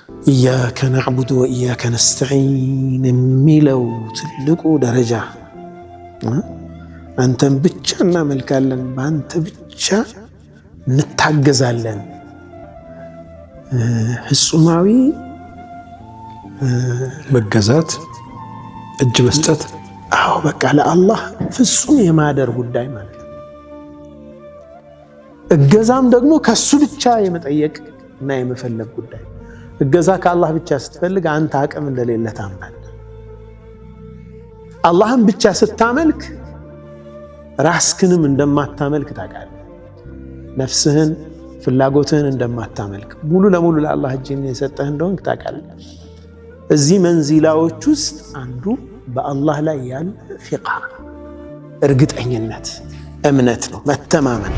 ኢያከ ነዕቡዱ ወኢያከ ነስተዒን የሚለው ትልቁ ደረጃ አንተን ብቻ እናመልካለን፣ በአንተ ብቻ እንታገዛለን። ፍጹማዊ መገዛት፣ እጅ መስጠት፣ አዎ በቃ ለአላህ ፍጹም የማደር ጉዳይ ማለት ነው። እገዛም ደግሞ ከሱ ብቻ የመጠየቅ እና የመፈለግ ጉዳይ። እገዛ ከአላህ ብቻ ስትፈልግ አንተ አቅም እንደሌለ ታምናለህ። አላህን ብቻ ስታመልክ ራስክንም እንደማታመልክ ታውቃለህ። ነፍስህን ፍላጎትህን እንደማታመልክ ሙሉ ለሙሉ ለአላህ እጅን የሰጠህ እንደሆንክ ታውቃለህ። እዚህ መንዚላዎች ውስጥ አንዱ በአላህ ላይ ያለ ፊቃ እርግጠኝነት፣ እምነት ነው፣ መተማመን።